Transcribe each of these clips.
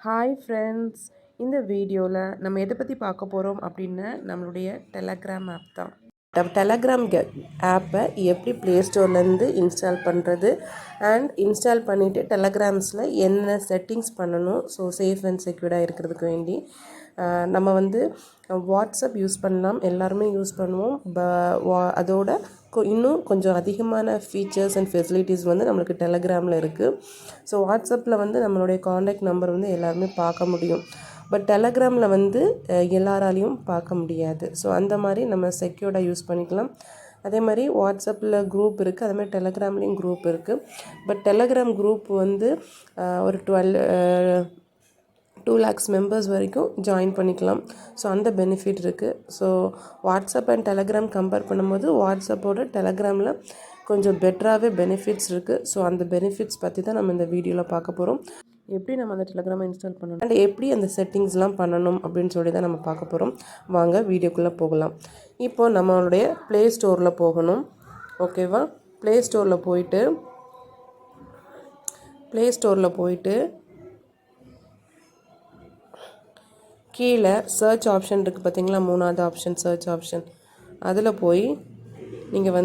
Hi friends, இந்த வீடியோவில் நம்ம எதை பற்றி பார்க்க போகிறோம் அப்படின்னா நம்மளுடைய டெலகிராம் ஆப் தான். டெலகிராம் ஆப்பை எப்படி ப்ளே ஸ்டோர்லேருந்து இன்ஸ்டால் பண்ணுறது அண்ட் இன்ஸ்டால் பண்ணிவிட்டு டெலகிராம்ஸில் என்ன செட்டிங்ஸ் பண்ணணும். ஸோ சேஃப் அண்ட் செக்யூர்டாக இருக்கிறதுக்கு வேண்டி நம்ம வாட்ஸ்அப் யூஸ் பண்ணலாம், எல்லாருமே யூஸ் பண்ணுவோம். அதோட இன்னும் கொஞ்சம் அதிகமான ஃபீச்சர்ஸ் அண்ட் ஃபெசிலிட்டிஸ் நம்மளுக்கு டெலகிராமில் இருக்குது. ஸோ வாட்ஸ்அப்பில் நம்மளுடைய காண்டாக்ட் நம்பர் எல்லாருமே பார்க்க முடியும். பட் டெலகிராமில் எல்லாராலையும் பார்க்க முடியாது. ஸோ அந்த மாதிரி நம்ம செக்யூர்டாக யூஸ் பண்ணிக்கலாம். அதே மாதிரி வாட்ஸ்அப்பில் குரூப் இருக்குது, அதே மாதிரி டெலகிராம்லேயும் குரூப் இருக்குது. பட் டெலகிராம் குரூப் ஒரு 2 lakhs மெம்பர்ஸ் வரைக்கும் ஜாயின் பண்ணிக்கலாம். ஸோ அந்த பெனிஃபிட் இருக்குது. So WhatsApp and Telegram compare பண்ணும்போது வாட்ஸ்அப்போட டெலகிராமில் கொஞ்சம் பெட்டராகவே பெனிஃபிட்ஸ் இருக்குது. ஸோ அந்த பெனிஃபிட்ஸ் பற்றி தான் நம்ம இந்த வீடியோவில் பார்க்க போகிறோம். எப்படி நம்ம அந்த டெலகிராமை இன்ஸ்டால் பண்ணணும் அண்ட் எப்படி அந்த செட்டிங்ஸ்லாம் பண்ணணும் அப்படின்னு சொல்லி தான் நம்ம பார்க்க போகிறோம். வாங்க வீடியோக்குள்ளே போகலாம். இப்போது நம்மளுடைய ப்ளே ஸ்டோரில் போகணும். ஓகேவா? ப்ளே ஸ்டோரில் போயிட்டு கீழே சர்ச் ஆப்ஷன் இருக்குது பார்த்தீங்களா, 3வது ஆப்ஷன் சர்ச் ஆப்ஷன். அதில் போய் நீங்கள்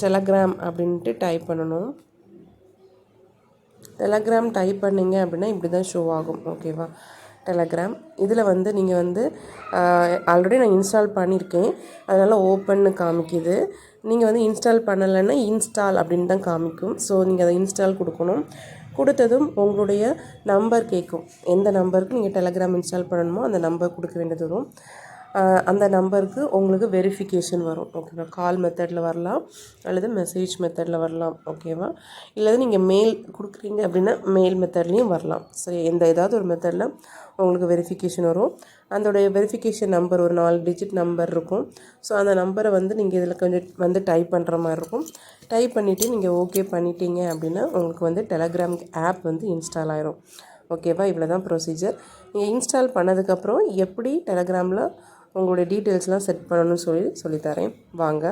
டெலகிராம் அப்படின்ட்டு டைப் பண்ணணும். டெலகிராம் டைப் பண்ணிங்க அப்படின்னா இப்படி தான் ஷோ ஆகும். ஓகேவா? டெலகிராம் இதில் நீங்கள் ஆல்ரெடி நான் இன்ஸ்டால் பண்ணியிருக்கேன், அதனால் ஓப்பன்னு காமிக்குது. நீங்கள் இன்ஸ்டால் பண்ணலைன்னா இன்ஸ்டால் அப்படின்னு தான் காமிக்கும். ஸோ நீங்கள் அதை இன்ஸ்டால் கொடுக்கணும். கொடுத்ததும் உங்களுடைய நம்பர் கேட்கும். எந்த நம்பருக்கு நீங்கள் டெலகிராம் இன்ஸ்டால் பண்ணணுமோ அந்த நம்பர் கொடுக்க வேண்டியது வரும். அந்த நம்பருக்கு உங்களுக்கு வெரிஃபிகேஷன் வரும். ஓகேவா? கால் மெத்தடில் வரலாம் அல்லது மெசேஜ் மெத்தடில் வரலாம். ஓகேவா? இல்லை நீங்கள் மெயில் கொடுக்குறீங்க அப்படின்னா மெயில் மெத்தட்லேயும் வரலாம். சரி, ஏதாவது ஒரு மெத்தடில் உங்களுக்கு வெரிஃபிகேஷன் வரும். அதோடைய வெரிஃபிகேஷன் நம்பர் ஒரு 4 டிஜிட் நம்பர் இருக்கும். ஸோ அந்த நம்பரை நீங்கள் இதில் கொஞ்சம் டைப் பண்ணுற மாதிரி இருக்கும். டைப் பண்ணிவிட்டு நீங்கள் ஓகே பண்ணிட்டீங்க அப்படின்னா உங்களுக்கு டெலகிராம் ஆப் இன்ஸ்டால் ஆயிரும். ஓகேவா? இவ்வளோ தான் ப்ரொசீஜர். நீங்கள் இன்ஸ்டால் பண்ணதுக்கப்புறம் எப்படி டெலகிராமில் உங்களுடைய டீட்டெயில்ஸ்லாம் செட் பண்ணணும்னு சொல்லித்தரேன். வாங்க.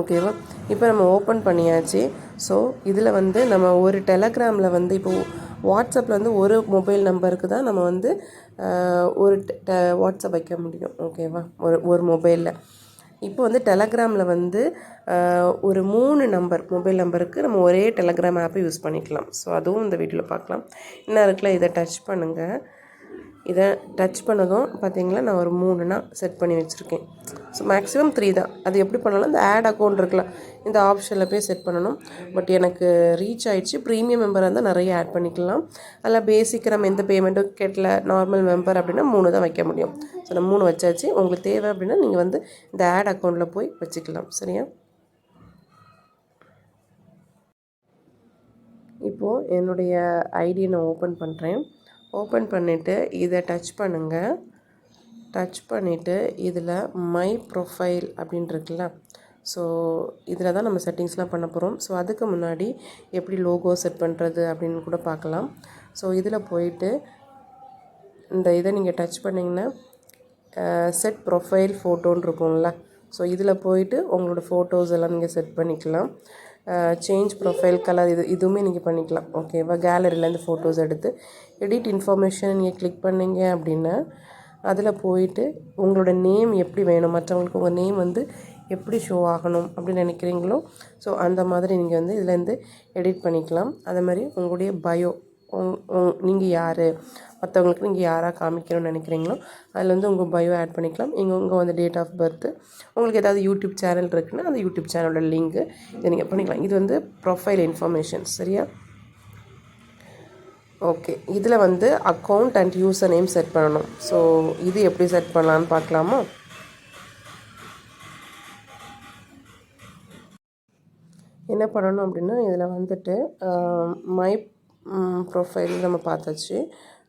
ஓகேவா? இப்போ நம்ம ஓப்பன் பண்ணியாச்சு. ஸோ இதில் நம்ம ஒரு டெலகிராமில் இப்போது வாட்ஸ்அப்பில் ஒரு மொபைல் நம்பருக்கு தான் நம்ம ஒரு வாட்ஸ்அப் வைக்க முடியும். ஓகேவா? ஒரு மொபைலில். இப்போ டெலகிராமில் ஒரு 3 மொபைல் நம்பருக்கு நம்ம ஒரே டெலகிராம் ஆப்பை யூஸ் பண்ணிக்கலாம். ஸோ அதுவும் இந்த வீடியோவில் பார்க்கலாம். என்ன இருக்குல்ல, இதை டச் பண்ணுங்கள். இதை டச் பண்ணதும் பார்த்தீங்களா, நான் ஒரு 3 செட் பண்ணி வச்சுருக்கேன். ஸோ மேக்ஸிமம் 3 தான். அது எப்படி பண்ணலாம், இந்த ஆட் அக்கௌண்ட் இருக்குல்ல, இந்த ஆப்ஷனில் போய் செட் பண்ணணும். பட் எனக்கு ரீச் ஆகிடுச்சு. ப்ரீமியம் மெம்பராக இருந்தால் நிறைய ஆட் பண்ணிக்கலாம். அதில் பேசிக் நம்ம எந்த பேமெண்ட்டும் கேட்டல, நார்மல் மெம்பர் அப்படின்னா 3 தான் வைக்க முடியும். ஸோ நான் 3 வச்சாச்சு. உங்களுக்கு தேவை அப்படின்னா நீங்கள் இந்த ஆட் அக்கௌண்ட்டில் போய் வச்சுக்கலாம். சரியா? இப்போது என்னுடைய ஐடியை நான் ஓப்பன் பண்ணுறேன். ஓப்பன் பண்ணிவிட்டு இதை டச் பண்ணுங்கள். டச் பண்ணிவிட்டு இதில் மை ப்ரொஃபைல் அப்படின்னு இருக்குல்ல, ஸோ இதில் தான் நம்ம செட்டிங்ஸ்லாம் பண்ண போகிறோம். ஸோ அதுக்கு முன்னாடி எப்படி லோகோ செட் பண்ணுறது அப்படின்னு கூட பார்க்கலாம். ஸோ இதில் போயிட்டு இந்த இதை நீங்கள் டச் பண்ணிங்கன்னா செட் ப்ரொஃபைல் ஃபோட்டோன்னு இருக்கும்ல, ஸோ இதில் போயிட்டு உங்களோட ஃபோட்டோஸ் எல்லாம் நீங்கள் செட் பண்ணிக்கலாம். சேஞ்ச் ப்ரொஃபைல் கலர் இதுவுமே நீங்கள் பண்ணிக்கலாம். ஓகேவா? கேலரியிலேருந்து ஃபோட்டோஸ் எடுத்து எடிட் இன்ஃபர்மேஷன் நீங்கள் கிளிக் பண்ணிங்க அப்படின்னா அதில் போயிட்டு உங்களோட நேம் எப்படி வேணும், மற்றவங்களுக்கு உங்கள் நேம் எப்படி ஷோ ஆகணும் அப்படின்னு நினைக்கிறீங்களோ ஸோ அந்த மாதிரி நீங்கள் இதுலேருந்து எடிட் பண்ணிக்கலாம். அதே மாதிரி உங்களுடைய பயோ, நீங்கள் யார், மற்றவங்களுக்கு நீங்கள் யாராக காமிக்கணும்னு நினைக்கிறீங்களோ அதில் உங்கள் பயோ ஆட் பண்ணிக்கலாம். உங்கள் டேட் ஆஃப் பர்த்து, உங்களுக்கு ஏதாவது யூடியூப் சேனல் இருக்குன்னா அந்த யூடியூப் சேனலோட லிங்க்கு இதை நீங்கள் பண்ணிக்கலாம். இது ப்ரொஃபைல் இன்ஃபர்மேஷன். சரியா? ஓகே. இதில் account and user name set பண்ணணும். ஸோ இது எப்படி செட் பண்ணலான்னு பார்க்கலாமா? என்ன பண்ணணும் அப்படின்னா இதில் மை ப்ரொஃபைல் நம்ம பார்த்தாச்சு.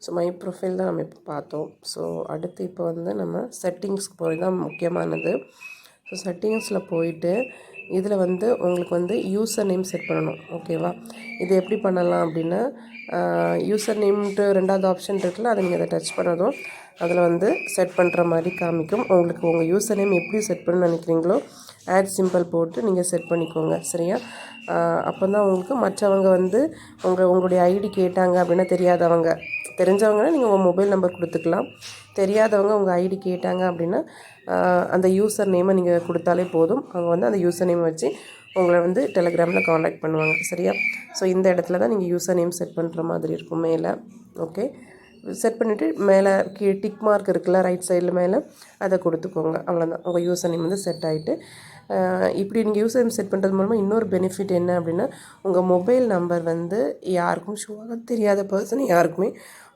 ஸோ மை ப்ரொஃபைல் தான் நம்ம இப்போ பார்த்தோம். ஸோ அடுத்து இப்போ நம்ம செட்டிங்ஸ்க்கு போய் தான் முக்கியமானது. ஸோ செட்டிங்ஸில் போயிட்டு இதில் உங்களுக்கு யூசர் நேம் செட் பண்ணணும். ஓகேவா? இது எப்படி பண்ணலாம் அப்படின்னா யூசர் நேம்ன்ட்டு 2வது ஆப்ஷன் இருக்குல்ல, அதை நீங்கள் அதை டச் பண்ணதும் அதில் செட் பண்ணுற மாதிரி காமிக்கும். உங்களுக்கு உங்கள் யூசர் நேம் எப்படி செட் பண்ணணும்னு நினைக்கிறீங்களோ ஆட் சிம்பிள் போட்டு நீங்கள் செட் பண்ணிக்கோங்க. சரியா? அப்போ தான் உங்களுக்கு மற்றவங்க வந்து உங்களுடைய ஐடி கேட்டாங்க அப்படின்னா, தெரிஞ்சவங்கன்னா நீங்கள் உங்கள் மொபைல் நம்பர் கொடுத்துக்கலாம். தெரியாதவங்க உங்கள் ஐடி கேட்டாங்க அப்படின்னா அந்த யூசர் நேமை நீங்கள் கொடுத்தாலே போதும். அவங்க வந்து அந்த யூசர் நேம் வச்சு உங்களை வந்து டெலகிராமில் காண்டாக்ட் பண்ணுவாங்க. சரியா? ஸோ இந்த இடத்துல தான் நீங்கள் யூசர் நேம் செட் பண்ணுற மாதிரி இருக்கும் மேலே. ஓகே, செட் பண்ணிவிட்டு மேலே டிக் மார்க் இருக்குல்ல ரைட் சைடில் மேலே, அதை கொடுத்துக்கோங்க. அவ்வளோதான், உங்கள் யூசர் நேம் வந்து செட் ஆகிட்டு. இப்படி நீங்கள் யூசர் நேம் செட் பண்ணுறது மூலமாக இன்னொரு பெனிஃபிட் என்ன அப்படின்னா, உங்கள் மொபைல் நம்பர் வந்து யாருக்கும் ஷோ ஆகாது. தெரியாத பர்சன் யாருக்குமே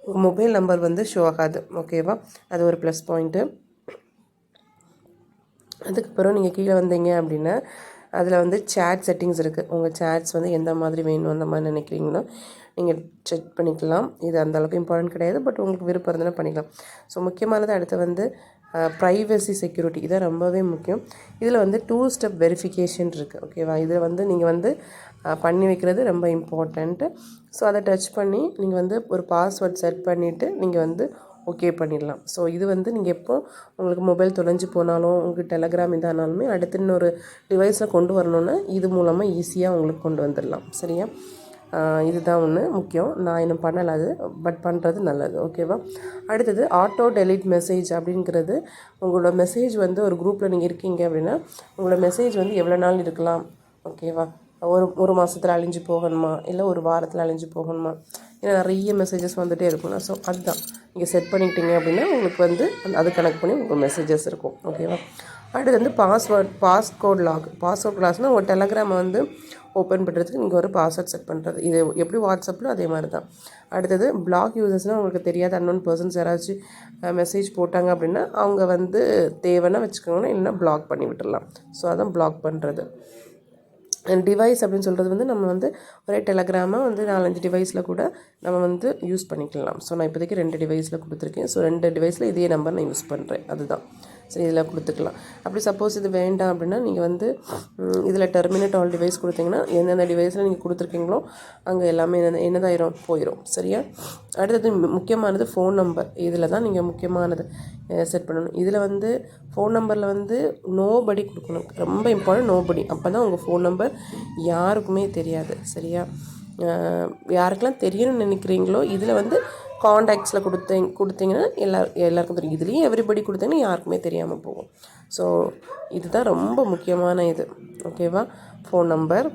உங்கள் மொபைல் நம்பர் வந்து ஷோ ஆகாது. ஓகேவா? அது ஒரு ப்ளஸ் பாயிண்ட்டு. அதுக்கப்புறம் நீங்கள் கீழே வந்தீங்க அப்படின்னா அதில் வந்து சேட் செட்டிங்ஸ் இருக்குது. உங்கள் சேட்ஸ் வந்து எந்த மாதிரி வேணும் அந்த மாதிரி நினைக்கிறீங்களோ நீங்கள் செக் பண்ணிக்கலாம். இது அந்தளவுக்கு இம்பார்ட்டன்ட் கிடையாது, பட் உங்களுக்கு விருப்பம் இருந்தாலும் பண்ணிக்கலாம். ஸோ முக்கியமானது அடுத்து வந்து ப்ரைவசி செக்யூரிட்டி, இதான் ரொம்பவே முக்கியம். இதில் வந்து 2 ஸ்டெப் வெரிஃபிகேஷன் இருக்குது. ஓகேவா? இதில் வந்து நீங்கள் வந்து பண்ணி வைக்கிறது ரொம்ப இம்பார்ட்டண்ட்டு. ஸோ அதை டச் பண்ணி நீங்கள் வந்து ஒரு பாஸ்வேர்ட் செட் பண்ணிவிட்டு நீங்கள் வந்து ஓகே பண்ணிடலாம். ஸோ இது வந்து நீங்கள் எப்போ உங்களுக்கு மொபைல் தொலைஞ்சு போனாலும் உங்களுக்கு டெலகிராம் இதானாலுமே அடுத்து இன்னொரு டிவைஸில் கொண்டு வரணுன்னா இது மூலமாக ஈஸியாக உங்களுக்கு கொண்டு வந்துடலாம். சரியா? இதுதான் ஒன்று முக்கியம். நான் இன்னும் பண்ணலை அது, பட் பண்ணுறது நல்லது. ஓகேவா? அடுத்தது ஆட்டோ டெலிட் மெசேஜ் அப்படிங்கிறது, உங்களோட மெசேஜ் வந்து ஒரு குரூப்பில் நீங்கள் இருக்கீங்க அப்படின்னா உங்களோட மெசேஜ் வந்து எவ்வளோ நாள் இருக்கலாம். ஓகேவா? ஒரு மாதத்தில் அழிஞ்சு போகணுமா, இல்லை ஒரு வாரத்தில் அழிஞ்சு போகணுமா, ஏன்னா நிறைய மெசேஜஸ் வந்துகிட்டே இருக்கும்னா. ஸோ அதுதான் நீங்கள் செட் பண்ணிட்டீங்க அப்படின்னா உங்களுக்கு வந்து அது கனெக்ட் பண்ணி உங்கள் மெசேஜஸ் இருக்கும். ஓகேவா? அடுத்து வந்து பாஸ்கோட் லாக்னால் உங்கள் டெலகிராமை வந்து ஓப்பன் பண்ணுறதுக்கு நீங்கள் ஒரு பாஸ்வேர்ட் செட் பண்ணுறது. இது எப்படி வாட்ஸ்அப்பில் அதே மாதிரி தான். அடுத்தது பிளாக் யூசர்ஸ்னால் உங்களுக்கு தெரியாத அன்னோன் பர்சன்ஸ் யாராச்சும் மெசேஜ் போட்டாங்க அப்படின்னா அவங்க வந்து தேவைன்னா வச்சுக்கோங்கன்னா, இல்லைன்னா பிளாக் பண்ணி விட்டுடலாம். ஸோ அதான் பிளாக் பண்ணுறது. டிவைஸ் அப்படின்னு சொல்கிறது வந்து நம்ம வந்து ஒரே டெலகிராமாக வந்து 4-5 டிவைஸில் கூட நம்ம வந்து யூஸ் பண்ணிக்கலாம். ஸோ நான் இப்போதைக்கு 2 டிவைஸில் கொடுத்துருக்கேன். ஸோ 2 டிவைஸில் இதே நம்பர் நான் யூஸ் பண்ணுறேன். அதுதான். சரி, இதில் கொடுத்துக்கலாம். அப்படி சப்போஸ் இது வேண்டாம் அப்படின்னா நீங்கள் வந்து இதில் டெர்மினேட் ஆல் டிவைஸ் கொடுத்தீங்கன்னா எந்தெந்த டிவைஸில் நீங்கள் கொடுத்துருக்கீங்களோ அங்கே எல்லாமே என்னதாயிரும் போயிடும். சரியா? அடுத்தது முக்கியமானது ஃபோன் நம்பர். இதில் தான் நீங்கள் முக்கியமானது செட் பண்ணணும். இதில் வந்து ஃபோன் நம்பரில் வந்து நோபடி கொடுக்கணும். ரொம்ப இம்பார்ட்டன்ட், நோபடி. அப்போ தான் உங்கள் ஃபோன் நம்பர் யாருக்குமே தெரியாது. சரியா? யாருக்கெல்லாம் தெரியணும்னு நினைக்கிறீங்களோ இதில் வந்து காண்டாக்ட்ஸில் கொடுத்தீங்கன்னா எல்லாருக்கும் தெரியும். இதுலேயும் எவ்ரிபடி கொடுத்தீங்கன்னா யாருக்குமே தெரியாமல் போகும். ஸோ இதுதான் ரொம்ப முக்கியமான இது. ஓகேவா? Phone number.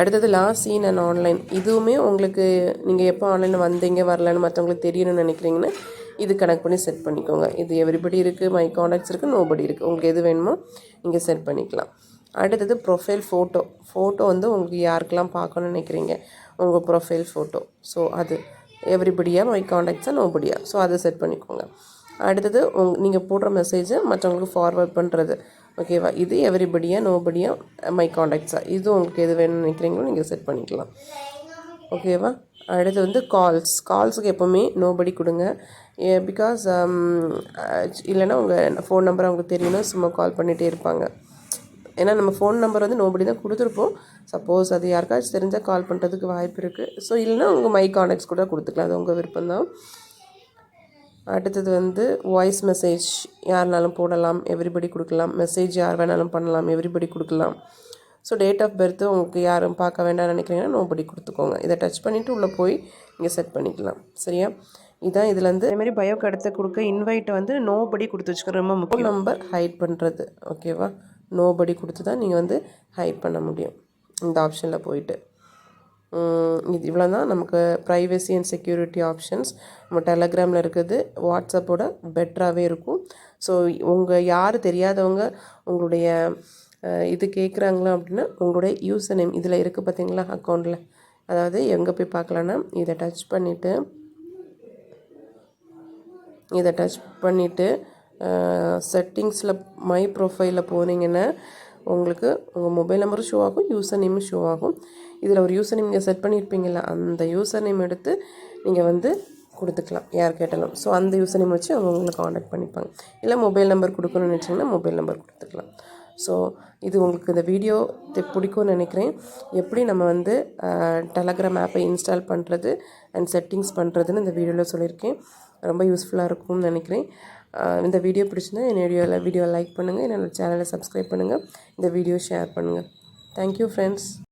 அடுத்தது லாஸ்ட் சீன் அண்ட் ஆன்லைன். இதுவுமே உங்களுக்கு நீங்கள் எப்போ ஆன்லைனில் வந்தீங்க வரலன்னு மற்றவங்களுக்கு தெரியணும்னு நினைக்கிறீங்கன்னா இது கனெக்ட் பண்ணி செட் பண்ணிக்கோங்க. இது எவ்ரிபடி இருக்குது, மை காண்டாக்ட்ஸ் இருக்குது, நோபடி இருக்குது. உங்களுக்கு எது வேணுமோ நீங்கள் செட் பண்ணிக்கலாம். அடுத்தது ப்ரொஃபைல் ஃபோட்டோ வந்து உங்களுக்கு யாருக்கெல்லாம் பார்க்கணும்னு நினைக்கிறீங்க உங்கள் ப்ரொஃபைல் ஃபோட்டோ. ஸோ அது எவ்ரிபடியாக, மை காண்டாக்ட்ஸாக, நோபடியா. ஸோ அதை செட் பண்ணிக்கோங்க. அடுத்தது நீங்கள் போடுற மெசேஜை மற்றவங்களுக்கு ஃபார்வர்ட் பண்ணுறது. ஓகேவா? இது எவ்ரிபடியா, நோபடியா, மை காண்டாக்ட்ஸாக. இது உங்களுக்கு எது வேணும்னு நினைக்கிறீங்களோ நீங்கள் செட் பண்ணிக்கலாம். ஓகேவா? அடுத்து வந்து கால்ஸுக்கு எப்போவுமே நோபடி கொடுங்க. பிகாஸ் இல்லைன்னா உங்கள் ஃபோன் நம்பர் அவங்களுக்கு தெரியணும், சும்மா கால் பண்ணிகிட்டே இருப்பாங்க. ஏன்னா நம்ம ஃபோன் நம்பர் வந்து நோபடி தான் கொடுத்துருப்போம். சப்போஸ் அது யாருக்காச்சும் தெரிஞ்சால் கால் பண்ணுறதுக்கு வாய்ப்பு இருக்குது. ஸோ இல்லைன்னா உங்கள் மை காண்டாக்ட்ஸ் கூட கொடுத்துக்கலாம், அது உங்கள் விருப்பம் தான். அடுத்தது வந்து வாய்ஸ் மெசேஜ் யாருனாலும் போடலாம், எவ்ரிபடி கொடுக்கலாம். மெசேஜ் யார் வேணாலும் பண்ணலாம், எவ்ரிபடி கொடுக்கலாம். ஸோ டேட் ஆஃப் பர்த்து உங்களுக்கு யாரும் பார்க்க வேண்டாம்னு நினைக்கிறீங்கன்னா நோபடி கொடுத்துக்கோங்க. இதை டச் பண்ணிவிட்டு உள்ளே போய் நீங்கள் செட் பண்ணிக்கலாம். சரியா? இதான் இதுலேருந்து இதேமாரி பயோக்கு அடுத்து கொடுக்க இன்வைட்டை வந்து நோபடி கொடுத்து வச்சுக்க. ரொம்ப முக்கியம் நம்பர் ஹைட் பண்ணுறது. ஓகேவா? நோபடி கொடுத்து தான் நீங்கள் வந்து ஹைட் பண்ண முடியும் இந்த ஆப்ஷனில் போயிட்டு. இது இவ்வளோ தான் நமக்கு ப்ரைவசி அண்ட் செக்யூரிட்டி ஆப்ஷன்ஸ். நம்ம டெலகிராமில் இருக்குது வாட்ஸ்அப்போட பெட்டராகவே இருக்கும். ஸோ யார் தெரியாதவங்க உங்களுடைய இது கேட்குறாங்களா அப்படின்னா உங்களுடைய யூசர் நேம் இதில் இருக்குது பார்த்தீங்களா அக்கௌண்ட்டில். அதாவது எங்கே போய் பார்க்கலான்னா இதை டச் பண்ணிவிட்டு செட்டிங்ஸில் மை ப்ரொஃபைலில் போனீங்கன்னா உங்களுக்கு உங்கள் மொபைல் நம்பரும் ஷோ ஆகும், யூசர் நேமும் ஷோ ஆகும். இதில் ஒரு யூசர் நேம் நீங்கள் செட் பண்ணியிருப்பீங்களா, அந்த யூசர் நேம் எடுத்து நீங்கள் வந்து கொடுத்துக்கலாம் யார் கேட்டாலும். ஸோ அந்த யூசர் நேம் வச்சு அவங்க உங்களை காண்டாக்ட் பண்ணிப்பாங்க. இல்லை மொபைல் நம்பர் கொடுக்கணும்னு நினச்சிங்கன்னா மொபைல் நம்பர் கொடுத்துக்கலாம். ஸோ இது உங்களுக்கு இந்த வீடியோ பிடிக்கும்னு நினைக்கிறேன். எப்படி நம்ம வந்து டெலகிராம் ஆப்பை இன்ஸ்டால் பண்ணுறது அண்ட் செட்டிங்ஸ் பண்ணுறதுன்னு இந்த வீடியோவில் சொல்லியிருக்கேன். ரொம்ப யூஸ்ஃபுல்லாக இருக்கும்னு நினைக்கிறேன். இந்த வீடியோ பிடிச்சிருந்தா என்னுடைய வீடியோ லைக் பண்ணுங்கள், என்னோடய சேனலை சப்ஸ்கிரைப் பண்ணுங்கள், இந்த வீடியோ ஷேர் பண்ணுங்கள். Thank you friends.